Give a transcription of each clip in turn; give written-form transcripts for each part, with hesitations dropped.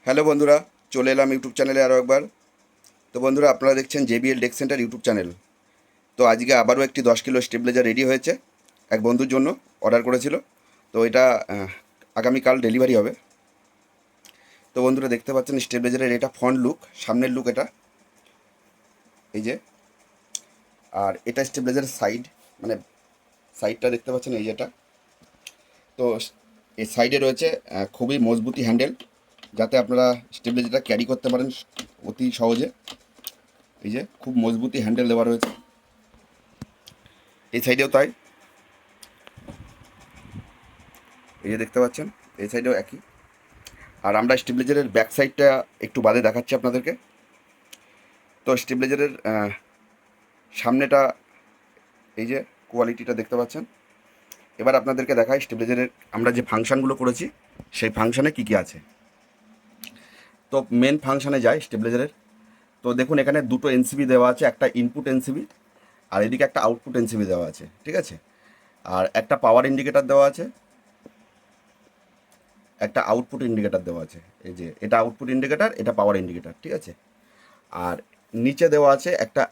Hello বন্ধুরা, চলে এলাম ইউটিউব চ্যানেলে আরও একবার। তো বন্ধুরা, আপনারা দেখছেন JBL deck centre YouTube channel. তো আজকে আবারও একটি 10 কিলো স্টেবিলাইজার রেডি হয়েছে, এক বন্ধুর জন্য অর্ডার করেছিল। তো এটা আগামীকাল ডেলিভারি হবে। তো বন্ধুরা দেখতে পাচ্ছেন স্টেবিলাইজারের এটা ফ্রন্ট লুক, সামনের লুক এটা, এই যে। আর এটা স্টেবিলাইজারের সাইড, মানে সাইডটা দেখতে পাচ্ছেন এই যেটা। তো এই সাইডে রয়েছে খুবই মজবুতি হ্যান্ডেল, যাতে আপনারা স্টেবিলাইজারটা ক্যারি করতে পারেন অতি সহজে। এই যে খুব মজবুতি হ্যান্ডেল দেওয়া রয়েছে, এই সাইডেও তাই। এই যে দেখতে পাচ্ছেন, এই সাইডেও একই। আর আমরা স্টেবিলাইজারের ব্যাক সাইডটা একটু বাদে দেখাচ্ছি আপনাদেরকে। তো স্টেবিলাইজারের সামনেটা, এই যে কোয়ালিটিটা দেখতে পাচ্ছেন। এবার আপনাদেরকে দেখাই স্টেবিলাইজারের আমরা যে ফাংশানগুলো করেছি, সেই ফাংশানে কী কী আছে। তো মেন ফাংশানে যায় স্টেবিলাইজারের। তো দেখুন, এখানে দুটো এনসিবি দেওয়া আছে, একটা ইনপুট এনসিবি আর এদিকে একটা আউটপুট এনসিবি দেওয়া আছে, ঠিক আছে। আর একটা পাওয়ার ইন্ডিকেটার দেওয়া আছে, একটা আউটপুট ইন্ডিকেটার দেওয়া আছে। এই যে এটা আউটপুট ইন্ডিকেটার, এটা পাওয়ার ইন্ডিকেটার, ঠিক আছে। আর নিচে দেওয়া আছে একটা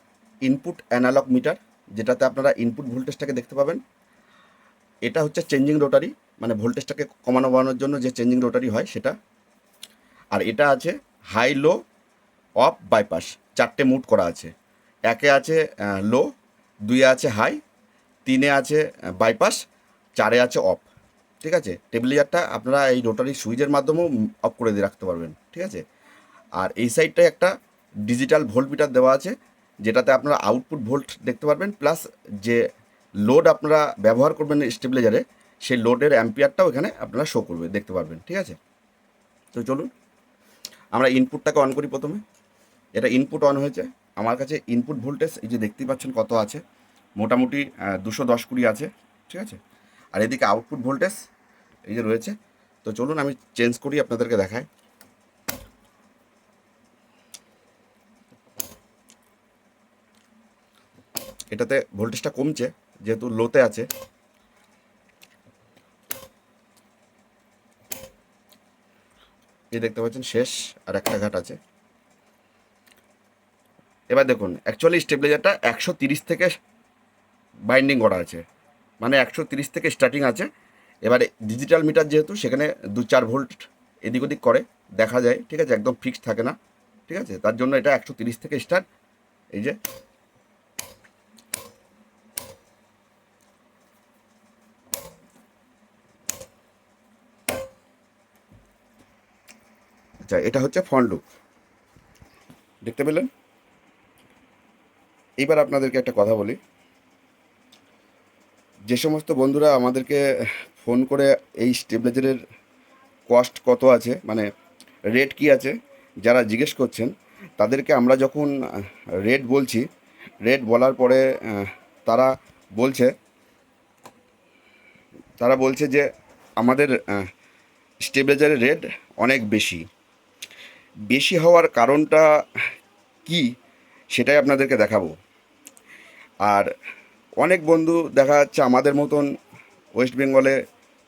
ইনপুট অ্যানালগ মিটার, যেটাতে আপনারা ইনপুট ভোল্টেজটাকে দেখতে পাবেন। এটা হচ্ছে চেঞ্জিং রোটারি, মানে ভোল্টেজটাকে কমানো বাড়ানোর জন্য যে চেঞ্জিং রোটারি হয় সেটা। আর এটা আছে হাই লো অফ বাইপাস, চারটে মুড করা আছে। একে আছে লো, দুইয়ে আছে হাই, তিনে আছে বাইপাস, চারে আছে অফ, ঠিক আছে। টেবিলাইজারটা আপনারা এই রোটারি সুইচের মাধ্যমেও অফ করে দিয়ে রাখতে পারবেন, ঠিক আছে। আর এই সাইডটায় একটা ডিজিটাল ভোল্ট মিটার দেওয়া আছে, যেটাতে আপনারা আউটপুট ভোল্ট দেখতে পারবেন, প্লাস যে লোড আপনারা ব্যবহার করবেন স্টেবিলাইজারে, সেই লোডের অ্যাম্পিয়ারটাও এখানে আপনারা শো করবে, দেখতে পারবেন, ঠিক আছে। তো চলুন আমরা ইনপুটটাকে অন করি প্রথমে। এটা ইনপুট অন হয়েছে। আমার কাছে ইনপুট ভোল্টেজ এই যে দেখতেই পাচ্ছেন কত আছে, মোটামুটি 210-20 আছে, ঠিক আছে। আর এদিকে আউটপুট ভোল্টেজ এই যে রয়েছে। তো চলুন আমি চেঞ্জ করি, আপনাদেরকে দেখাই। এটাতে ভোল্টেজটা কমছে, যেহেতু লোতে আছে। এই দেখতে পাচ্ছেন শেষ, আর একটা ঘাট আছে। এবার দেখুন, অ্যাকচুয়ালি স্টেবিলাইজারটা 130 থেকে বাইন্ডিং করা আছে, মানে 130 থেকে স্টার্টিং আছে। এবারে ডিজিটাল মিটার যেহেতু, সেখানে 2-4 ভোল্ট এদিক ওদিক করে দেখা যায়, ঠিক আছে, একদম ফিক্সড থাকে না, ঠিক আছে। তার জন্য এটা 130 থেকে স্টার্ট। এই যে আচ্ছা, এটা হচ্ছে ফ্রন্ট লুক, দেখতে পেলেন। এইবার আপনাদেরকে একটা কথা বলি, যে সমস্ত বন্ধুরা আমাদেরকে ফোন করে এই স্টেবিলাইজারের কস্ট কত আছে, মানে রেট কি আছে, যারা জিজ্ঞেস করছেন, তাদেরকে আমরা যখন রেট বলছি, রেট বলার পরে তারা বলছে তারা বলছে যে আমাদের স্টেবিলাইজারের রেট অনেক বেশি। বেশি হওয়ার কারণটা কি, সেটাই আপনাদেরকে দেখাবো। আর অনেক বন্ধু দেখা যাচ্ছে আমাদের মতন ওয়েস্ট বেঙ্গলে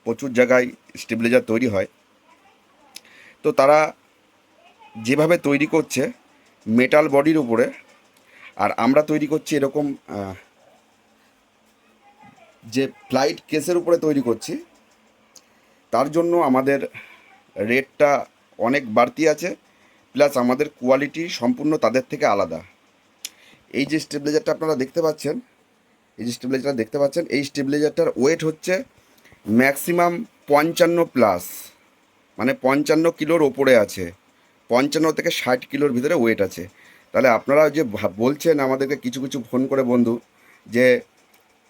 প্রচুর জায়গায় স্টেবিলাইজার তৈরি হয়। তো তারা যেভাবে তৈরি করছে মেটাল বডির উপরে, আর আমরা তৈরি করছি এরকম যে ফ্লাইট কেসের উপরে তৈরি করছি, তার জন্য আমাদের রেটটা অনেক বাড়তি আছে, প্লাস আমাদের কোয়ালিটি সম্পূর্ণ তাদের থেকে আলাদা। এই যে স্টেবিলাইজারটা আপনারা দেখতে পাচ্ছেন, এই স্টেবিলাইজারটার ওয়েট হচ্ছে ম্যাক্সিমাম 55+, মানে 55 কিলোর ওপরে আছে, 55 থেকে 60 কিলোর ভিতরে ওয়েট আছে। তাহলে আপনারা যে বলছেন আমাদেরকে কিছু কিছু ফোন করে বন্ধু, যে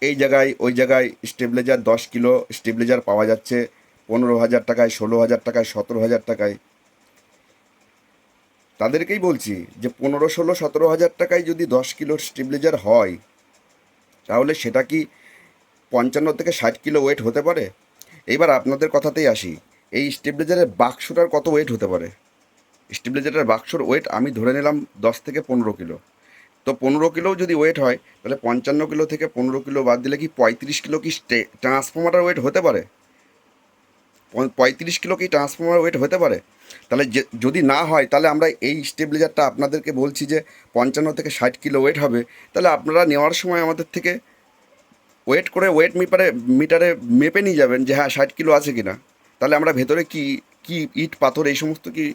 এই জায়গায় ওই জায়গায় স্টেবিলাইজার 10 কিলো স্টেবিলাইজার পাওয়া যাচ্ছে 15,000 টাকায়, 16,000 টাকায়, 17,000 টাকায়, তাদেরকেই বলছি যে 15, 16, 17,000 টাকায় যদি 10 কিলোর স্টেবিলাইজার হয়, তাহলে সেটা কি 55 থেকে 60 কিলো ওয়েট হতে পারে? এইবার আপনাদের কথাতেই আসি, এই স্টেবিলাইজারের বাক্সটার কত ওয়েট হতে পারে। স্টেবিলাইজারের বাক্সর ওয়েট আমি ধরে নিলাম 10 থেকে 15 কিলো। তো 15 কিলোও যদি ওয়েট হয়, তাহলে 55 কিলো থেকে 15 কিলো বাদ দিলে কি 35 কিলো কি ট্রান্সফর্মারের ওয়েট হতে পারে? 35 কিলো কি ট্রান্সফর্মার ওয়েট হতে পারে? তাহলে যদি না হয় তাহলে আমরা এই স্টেবিলাইজারটা আপনাদেরকে বলছি যে 55 থেকে 60 কিলো ওয়েট হবে। তাহলে আপনারা নেওয়ার সময় আমাদের থেকে ওয়েট করে ওয়েট মিটারে মেপে নিয়ে যাবেন যে হ্যাঁ 60 কিলো আছে কি না। তাহলে আমরা ভেতরে কি কি ইট পাথর এই সমস্ত কি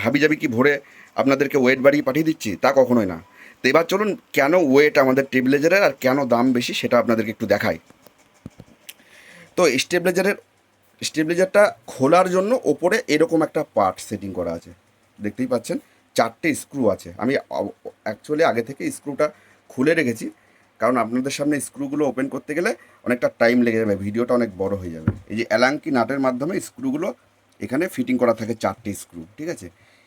হাবিজাবি কি ভরে আপনাদেরকে ওয়েট বাড়িয়ে পাঠিয়ে দিচ্ছি? তা কখনোই না। তো এবার চলুন কেন ওয়েট আমাদের স্টেবিলাইজারের আর কেন দাম বেশি সেটা আপনাদেরকে একটু দেখাই। তো স্টেবিলাইজারটা খোলার জন্য ওপরে এরকম একটা পার্ট সেটিং করা আছে, দেখতেই পাচ্ছেন 4টে স্ক্রু আছে। আমি অ্যাকচুয়ালি আগে থেকে স্ক্রুটা খুলে রেখেছি, কারণ আপনাদের সামনে স্ক্রুগুলো ওপেন করতে গেলে অনেকটা টাইম লেগে যাবে, ভিডিওটা অনেক বড় হয়ে যাবে। এই যে অ্যালাঙ্কি নাটের মাধ্যমে স্ক্রুগুলো এখানে ফিটিং করা থাকে 4টে স্ক্রু, ঠিক আছে।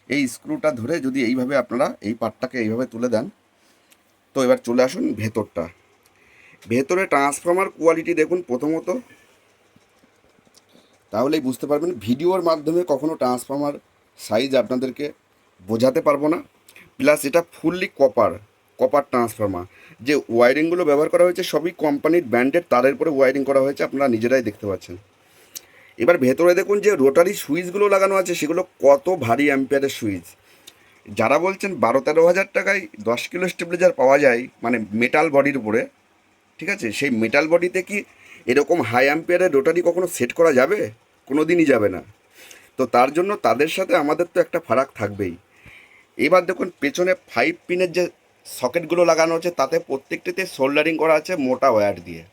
এই স্ক্রুটা ধরে যদি এইভাবে আপনারা এই পার্টটাকে এইভাবে তুলে দেন, তো এবার চলে আসুন ভেতরটা। ভেতরে ট্রান্সফর্মার কোয়ালিটি দেখুন প্রথমত, তাহলেই বুঝতে পারবেন। ভিডিওর মাধ্যমে কখনো ট্রান্সফর্মার সাইজ আপনাদেরকে বোঝাতে পারবো না। প্লাস এটা ফুললি কপার ট্রান্সফর্মার। যে ওয়ারিংগুলো ব্যবহার করা হয়েছে সবই কোম্পানির ব্র্যান্ডেড তারের উপরে ওয়ারিং করা হয়েছে, আপনারা নিজেরাই দেখতে পাচ্ছেন। এবার ভেতরে দেখুন যে রোটারি সুইচগুলো লাগানো আছে সেগুলো কত ভারী অ্যাম্পিয়ারের সুইচ। যারা বলছেন 12-13 হাজার টাকায় 10 কিলো স্টেবিলাইজার পাওয়া যায়, মানে মেটাল বডির উপরে, ঠিক আছে, সেই মেটাল বডিতে কি এরকম হাই অ্যাম্পিয়ারের রোটারি কখনো সেট করা যাবে? কোনো দিনই যাবে না। তো তার জন্য তাদের সাথে আমাদের তো একটা ফারাক থাকবেই। এবার দেখুন পেছনে 5 পিনের যে সকেটগুলো লাগানো আছে তাতে প্রত্যেকটিতে সোল্ডারিং করা আছে মোটা ওয়্যার দিয়ে।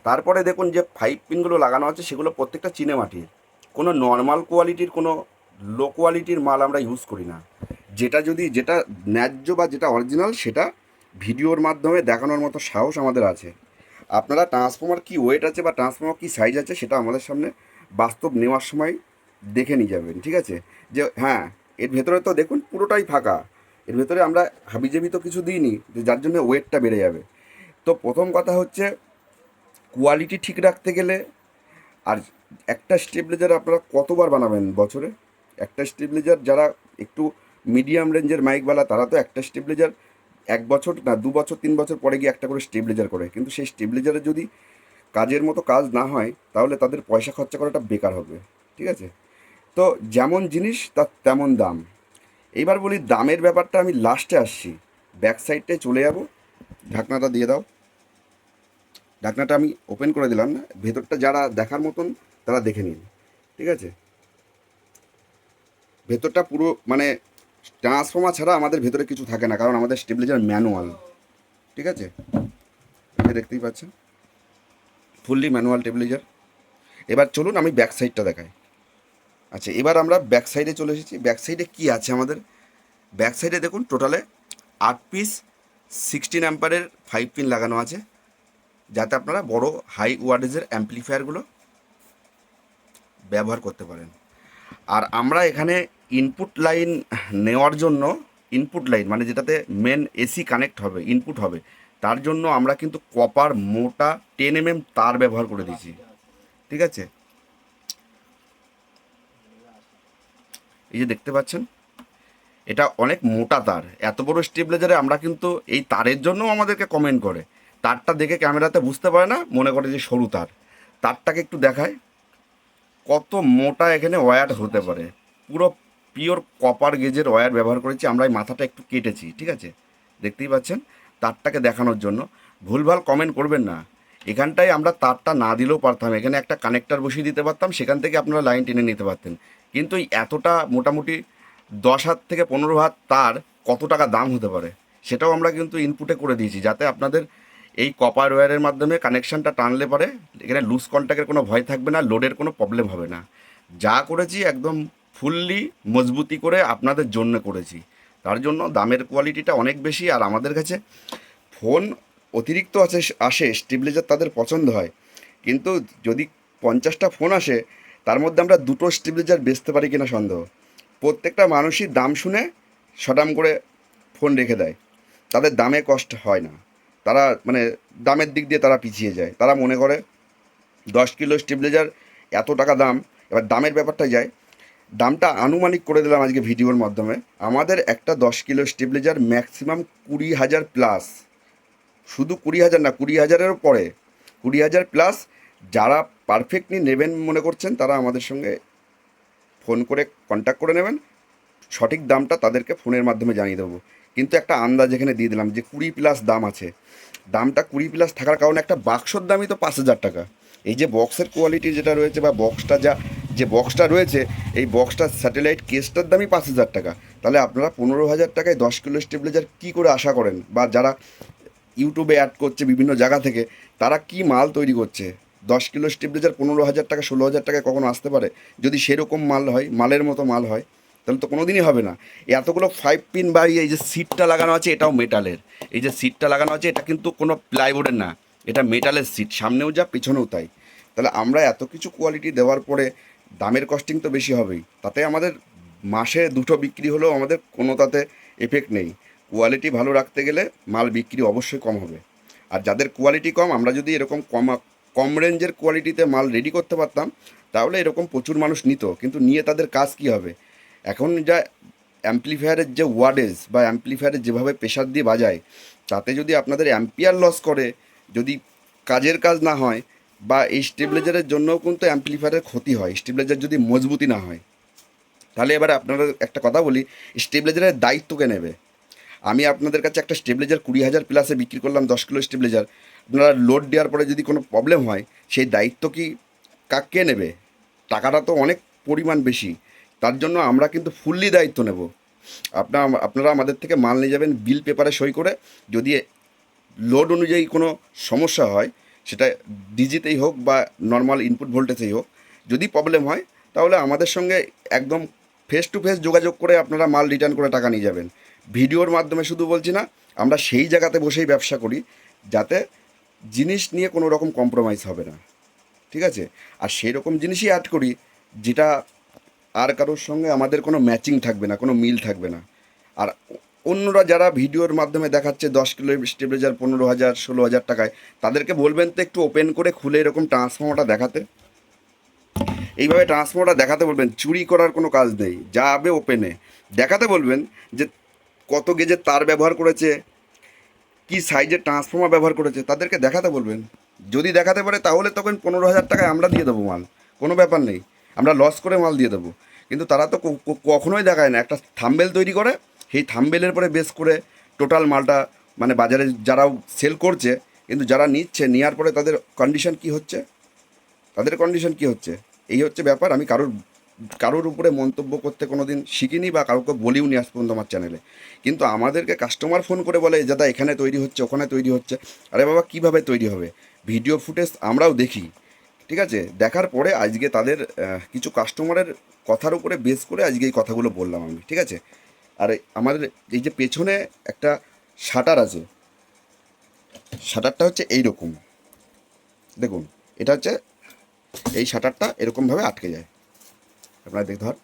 তারপরে দেখুন যে 5 পিনগুলো লাগানো আছে সেগুলো প্রত্যেকটা চিনে মাটির, কোনো নর্মাল কোয়ালিটির কোনো লো কোয়ালিটির মাল আমরা ইউজ করি না। যেটা ন্যায্য বা যেটা অরিজিনাল সেটা ভিডিওর মাধ্যমে দেখানোর মতো সাহস আমাদের আছে। আপনারা ট্রান্সফর্মার কি ওয়েট আছে বা ট্রান্সফর্মার কি সাইজ আছে সেটা আমাদের সামনে বাস্তব নেওয়ার সময় দেখে নিয়ে যাবেন, ঠিক আছে। যে হ্যাঁ এর ভেতরে তো দেখুন পুরোটাই ফাঁকা, এর ভেতরে আমরা হাবিজাবি তো কিছু দিইনি যে যার জন্য ওয়েটটা বেড়ে যাবে। তো প্রথম কথা হচ্ছে কোয়ালিটি ঠিক রাখতে গেলে, আর একটা স্টেবিলাইজার আপনারা কতবার বানাবেন বছরে? একটা স্টেবিলাইজার যারা একটু মিডিয়াম রেঞ্জের মাইকওয়ালা তারা তো একটা স্টেবিলাইজার 1 বছর না 2 বছর 3 বছর পরে গিয়ে একটা করে স্টেবিলাইজার করে, কিন্তু সেই স্টেবিলাইজারের যদি কাজের মতো কাজ না হয় তাহলে তাদের পয়সা খরচা করাটা বেকার হবে, ঠিক আছে। তো যেমন জিনিস তার তেমন দাম। এইবার বলি দামের ব্যাপারটা আমি লাস্টে আসছি, ব্যাক সাইডটায় চলে যাব। ঢাকনাটা দিয়ে দাও। ঢাকনাটা আমি ওপেন করে দিলাম না, ভেতরটা যারা দেখার মতন তারা দেখে নিন, ঠিক আছে। ভেতরটা পুরো মানে ট্রান্সফর্মার ছাড়া আমাদের ভেতরে কিছু থাকে না, কারণ আমাদের স্টেবিলাইজার ম্যানুয়াল, ঠিক আছে। এটা দেখতেই পাচ্ছেন ফুললি ম্যানুয়াল স্টেবিলাইজার। এবার চলুন আমি ব্যাক সাইডটা দেখাই। আচ্ছা এবার আমরা ব্যাক সাইডে চলে এসেছি। ব্যাক সাইডে কী আছে আমাদের? ব্যাক সাইডে দেখুন টোটালে 8 পিস 16 অ্যাম্পারের 5 পিন লাগানো আছে, যাতে আপনারা বড় হাই ওয়াটেজের অ্যাম্প্লিফায়ারগুলো ব্যবহার করতে পারেন। আর আমরা এখানে ইনপুট লাইন নেওয়ার জন্য, ইনপুট লাইন মানে যেটাতে মেন এসি কানেক্ট হবে, ইনপুট হবে, তার জন্য আমরা কিন্তু কপার মোটা 10 mm তার ব্যবহার করে দিয়েছি, ঠিক আছে। এই যে দেখতে পাচ্ছেন এটা অনেক মোটা তার। এত বড় স্টেবিলাইজারে আমরা কিন্তু এই তারের জন্য আমাদেরকে কমেন্ট করে, তারটা দেখে ক্যামেরাতে বুঝতে পারে না, মনে করে যে সরু তার। তারটাকে একটু দেখায় কত মোটা এখানে ওয়্যার হতে পারে। পুরো পিওর কপার গেজের ওয়্যার ব্যবহার করেছি আমরা, এই মাথাটা একটু কেটেছি, ঠিক আছে, দেখতেই পাচ্ছেন। তারটাকে দেখানোর জন্য ভুলভাল কমেন্ট করবেন না। এখানটায় আমরা তারটা না দিলেও পারতাম, এখানে একটা কানেক্টার বসিয়ে দিতে পারতাম, সেখান থেকে আপনারা লাইন টেনে নিতে পারতেন। কিন্তু এই এতটা মোটামুটি 10 হাত থেকে 15 হাত তার কত টাকা দাম হতে পারে সেটাও আমরা কিন্তু ইনপুটে করে দিয়েছি, যাতে আপনাদের এই কপার ওয়্যারের মাধ্যমে কানেকশানটা টানলে পরে এখানে লুজ কন্ট্যাক্টের কোনো ভয় থাকবে না, লোডের কোনো প্রবলেম হবে না। যা করেছি একদম ফুললি মজবুতি করে আপনাদের জন্য করেছি, তার জন্য দামের কোয়ালিটিটা অনেক বেশি। আর আমাদের কাছে ফোন অতিরিক্ত আসে স্টেবিলাইজার তাদের পছন্দ হয়, কিন্তু যদি 50টা ফোন আসে তার মধ্যে আমরা 2টো স্টেবিলাইজার বেচতে পারি কিনা সন্দেহ। প্রত্যেকটা মানুষই দাম শুনে সটাম করে ফোন রেখে দেয়, তাদের দামে কষ্ট হয় না, তারা মানে দামের দিক দিয়ে তারা পিছিয়ে যায়। তারা মনে করে 10 কিলো স্টেবিলাইজার এত টাকা দাম। এবার দামের ব্যাপারটা যায়, দামটা আনুমানিক করে দিলাম আজকে ভিডিওর মাধ্যমে। আমাদের একটা 10 কিলো স্টেবিলাইজার ম্যাক্সিমাম 20,000 প্লাস, শুধু 20,000 না, 20,000-এরও পরে, 20,000 প্লাস। যারা পারফেক্টলি নেবেন মনে করছেন তারা আমাদের সঙ্গে ফোন করে কন্ট্যাক্ট করে নেবেন, সঠিক দামটা তাদেরকে ফোনের মাধ্যমে জানিয়ে দেবো। কিন্তু একটা আন্দাজ এখানে দিয়ে দিলাম যে 20+ দাম আছে, দামটা 20+ থাকার কারণে একটা বাক্সর দামই তো 5,000 টাকা। এই যে বক্সের কোয়ালিটি যেটা রয়েছে বা বক্সটা যে বক্সটা রয়েছে, এই বক্সটার স্যাটেলাইট কেসটার দামই 5,000 টাকা। তাহলে আপনারা 15,000 টাকায় 10 কিলো স্টেবিলাইজার কী করে আশা করেন? বা যারা ইউটিউবে অ্যাড করছে বিভিন্ন জায়গা থেকে, তারা কি মাল তৈরি করছে? 10 কিলো স্টেবিলাইজার 15,000 টাকা 16,000 টাকায় কখনো আসতে পারে? যদি সেরকম মাল হয়, মালের মতো মাল হয়, তাহলে তো কোনো দিনই হবে না। এতগুলো 5 পিন বা এই যে সিটটা লাগানো আছে এটাও মেটালের। এই যে সিটটা লাগানো আছে এটা কিন্তু কোনো প্লাইউডের না, এটা মেটালের সিট, সামনেও যা পেছনেও তাই। তাহলে আমরা এত কিছু কোয়ালিটি দেওয়ার পরে দামের কস্টিং তো বেশি হবেই। তাতে আমাদের মাসে 2টো বিক্রি হলেও আমাদের কোনো তাতে এফেক্ট নেই। কোয়ালিটি ভালো রাখতে গেলে মাল বিক্রি অবশ্যই কম হবে। আর যাদের কোয়ালিটি কম, আমরা যদি এরকম কম রেঞ্জের কোয়ালিটিতে মাল রেডি করতে পারতাম, তাহলে এরকম প্রচুর মানুষ নিত। কিন্তু নিয়ে তাদের কাজ কী হবে? এখন যা অ্যাম্প্লিফায়ারের যে ওয়ার্ডেজ বা অ্যাম্প্লিফায়ারের যেভাবে প্রেশার দিয়ে বাজায়, তাতে যদি আপনাদের অ্যাম্পিয়ার লস করে, যদি কাজের কাজ না হয়, বা এই স্টেবিলাইজারের জন্যও কিন্তু অ্যাম্প্লিফায়ারের ক্ষতি হয়, স্টেবিলাইজার যদি মজবুতি না হয়। তাহলে এবার আপনারা একটা কথা বলি, স্টেবিলাইজারের দায়িত্ব কে নেবে? আমি আপনাদের কাছে একটা স্টেবিলাইজার 20,000+ বিক্রি করলাম, 10 কিলো স্টেবিলাইজার। আপনারা লোড দেওয়ার পরে যদি কোনো প্রবলেম হয়, সেই দায়িত্ব কি কে নেবে? টাকাটা তো অনেক পরিমাণ বেশি, তার জন্য আমরা কিন্তু ফুললি দায়িত্ব নেব। আপনারা আমাদের থেকে মাল নিয়ে যাবেন বিল পেপারে সই করে। যদি লোড অনুযায়ী কোনো সমস্যা হয়, সেটা ডিজিতেই হোক বা নর্মাল ইনপুট ভোল্টেজেই হোক, যদি প্রবলেম হয়, তাহলে আমাদের সঙ্গে একদম ফেস টু ফেস যোগাযোগ করে আপনারা মাল রিটার্ন করে টাকা নিয়ে যাবেন। ভিডিওর মাধ্যমে শুধু বলছি না, আমরা সেই জায়গাতে বসেই ব্যবসা করি, যাতে জিনিস নিয়ে কোনো রকম কম্প্রোমাইজ হবে না, ঠিক আছে? আর সেই রকম জিনিসই অ্যাড করি যেটা আর কারোর সঙ্গে আমাদের কোনো ম্যাচিং থাকবে না, কোনো মিল থাকবে না। আর অন্যরা যারা ভিডিওর মাধ্যমে দেখাচ্ছে 10 কিলো স্টেবিলাইজার 15,000 16,000 টাকায়, তাদেরকে বলবেন তো একটু ওপেন করে খুলে এরকম ট্রান্সফর্মারটা দেখাতে। এইভাবে ট্রান্সফর্মারটা দেখাতে বলবেন, চুরি করার কোনো কাজ নেই, যাবে ওপেনে দেখাতে বলবেন যে কত গেজের তার ব্যবহার করেছে, কি সাইজের ট্রান্সফর্মার ব্যবহার করেছে, তাদেরকে দেখাতে বলবেন। যদি দেখাতে পারে তাহলে তখন 15,000 টাকায় আমরা দিয়ে দেবো মাল, কোনো ব্যাপার নেই, আমরা লস করে মাল দিয়ে দেবো। কিন্তু তারা তো কখনোই দেখায় না, একটা থাম্বেল তৈরি করে, সেই থাম্বেলের পরে বেস করে টোটাল মালটা, মানে বাজারে যারাও সেল করছে, কিন্তু যারা নিচ্ছে, নেওয়ার পরে তাদের কন্ডিশন কি হচ্ছে, তাদের কন্ডিশন কি হচ্ছে, এই হচ্ছে ব্যাপার। আমি কারোর উপরে মন্তব্য করতে কোনো দিন শিখিনি বা কারোকে বলিও নি আজ পর্যন্ত আমার চ্যানেলে। কিন্তু আমাদেরকে কাস্টমার ফোন করে বলে, দাদা এখানে তৈরি হচ্ছে, ওখানে তৈরি হচ্ছে। আরে বাবা, কীভাবে তৈরি হবে? ভিডিও ফুটেজ আমরাও দেখি, ঠিক আছে? দেখার পরে আজকে তাদের কিছু কাস্টমারের কথার উপরে বেস করে আজকে এই কথাগুলো বললাম আমি, ঠিক আছে? আর আমাদের এই যে পেছনে একটা শাটার আছে, শাটারটা হচ্ছে এই রকম, দেখুন, এটা হচ্ছে এই শাটারটা এরকমভাবে আটকে যায়। আপনারা ধর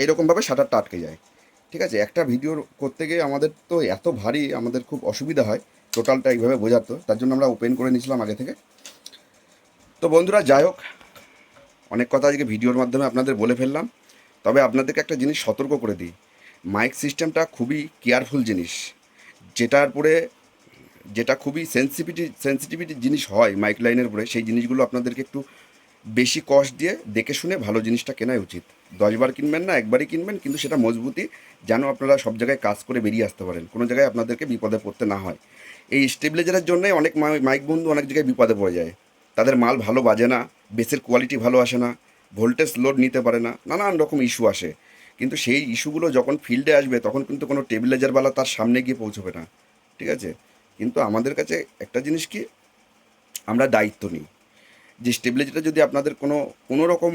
এরকমভাবে শাটারটা আটকে যায়, ঠিক আছে? একটা ভিডিও করতে গিয়ে আমাদের তো এত ভারী, আমাদের খুব অসুবিধা হয় টোটালটা এইভাবে বোঝাতো, তার জন্য আমরা ওপেন করে নিয়েছিলাম আগে থেকে। তো বন্ধুরা, যাই হোক, অনেক কথা আজকে ভিডিওর মাধ্যমে আপনাদের বলে ফেললাম। তবে আপনাদেরকে একটা জিনিস সতর্ক করে দিই, মাইক সিস্টেমটা খুবই কেয়ারফুল জিনিস, যেটার পরে যেটা খুবই সেন্সিটিভিটি জিনিস হয় মাইক লাইনের উপরে, সেই জিনিসগুলো আপনাদেরকে একটু বেশি কস্ট দিয়ে দেখে শুনে ভালো জিনিসটা কেনাই উচিত। 10বার কিনবেন না, একবারই কিনবেন, কিন্তু সেটা মজবুতি, যেন আপনারা সব জায়গায় কাজ করে বেরিয়ে আসতে পারেন, কোনো জায়গায় আপনাদেরকে বিপদে পড়তে না হয়। এই স্টেবিলাইজারের জন্যই অনেক মাইক বন্ধু অনেক জায়গায় বিপদে পড়ে যায়। তাদের মাল ভালো বাজে না, বেসের কোয়ালিটি ভালো আসে না, ভোল্টেজ লোড নিতে পারে না, নানান রকম ইস্যু আসে। কিন্তু সেই ইস্যুগুলো যখন ফিল্ডে আসবে, তখন কিন্তু কোনো স্টেবিলাইজারওয়ালা তার সামনে গিয়ে পৌঁছবে না, ঠিক আছে? কিন্তু আমাদের কাছে একটা জিনিস কি, আমরা দায়িত্ব নিই যে স্টেবিলাইজারটা যদি আপনাদের কোনো রকম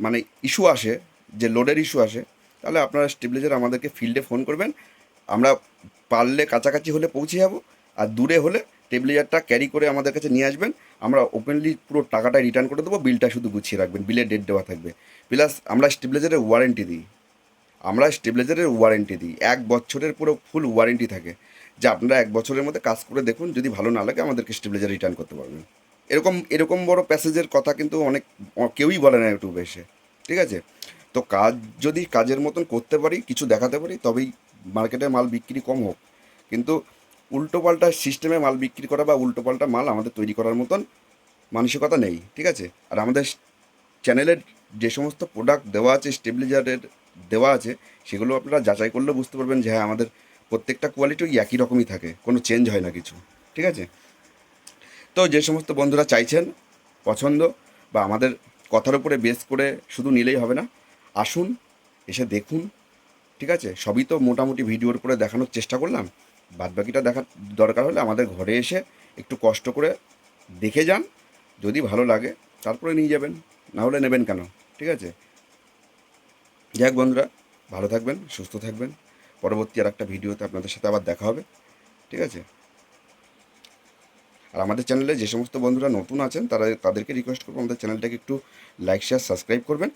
মানে ইস্যু আসে, যে লোডের ইস্যু আসে, তাহলে আপনারা স্টেবিলাইজার আমাদেরকে ফিল্ডে ফোন করবেন। আমরা পারলে কাছাকাছি হলে পৌঁছে যাব, আর দূরে হলে স্টেবিলাইজারটা ক্যারি করে আমাদের কাছে নিয়ে আসবেন। আমরা ওপেনলি পুরো টাকাটা রিটার্ন করে দেবো, বিলটা শুধু গুছিয়ে রাখবেন, বিলের ডেট দেওয়া থাকবে। প্লাস আমরা স্টেবিলাইজারের ওয়ারেন্টি দিই, 1 বছরের পুরো ফুল ওয়ারেন্টি থাকে, যে আপনারা 1 বছরের মধ্যে কাজ করে দেখুন, যদি ভালো না লাগে আমাদেরকে স্টেবিলাইজার রিটার্ন করতে পারবেন। এরকম বড় প্যাসেজের কথা কিন্তু কেউই বলে না ইউটিউবে এসে, ঠিক আছে? তো যদি কাজের মতন করতে পারি, কিছু দেখাতে পারি, তবেই মার্কেটে মাল বিক্রি কম হোক। কিন্তু উল্টোপাল্টা সিস্টেমে মাল বিক্রি করা বা উল্টোপাল্টা মাল আমাদের তৈরি করার মতন মানসিকতা নেই, ঠিক আছে। আর আমাদের চ্যানেলের যে সমস্ত প্রোডাক্ট দেওয়া আছে স্টেবিলাইজারের দেওয়া আছে, সেগুলো আপনারা যাচাই করলে বুঝতে পারবেন যে হ্যাঁ আমাদের প্রত্যেকটা কোয়ালিটি ওই একই রকমই থাকে, কোনো চেঞ্জ হয় না কিছু, ঠিক আছে। তো যে সমস্ত বন্ধুরা চাইছেন পছন্দ বা আমাদের কথার উপরে বেস করে শুধু নিলেই হবে না, আসুন এসে দেখুন, ঠিক আছে। সবই তো মোটামুটি ভিডিওর উপরে দেখানোর চেষ্টা করলাম, বাদবাকিটা দেখার দরকার হলে আমাদের ঘরে এসে একটু কষ্ট করে দেখে যান, যদি ভালো লাগে তারপরে নিয়ে যাবেন, না হলে নেবেন কেন, ঠিক আছে। যাই হোক বন্ধুরা, ভালো থাকবেন, সুস্থ থাকবেন, পরবর্তী আর একটা ভিডিওতে আপনাদের সাথে আবার দেখা হবে, ঠিক আছে। আর আমাদের চ্যানেলে যে সমস্ত বন্ধুরা নতুন আছেন তাদেরকে রিকোয়েস্ট করবো আমাদের চ্যানেলটাকে একটু লাইক শেয়ার সাবস্ক্রাইব করবেন।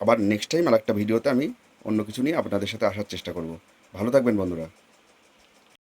আবার নেক্সট টাইম আর একটা ভিডিওতে আমি অন্য কিছু নিয়ে আপনাদের সাথে আসার চেষ্টা করব। ভালো থাকবেন বন্ধুরা।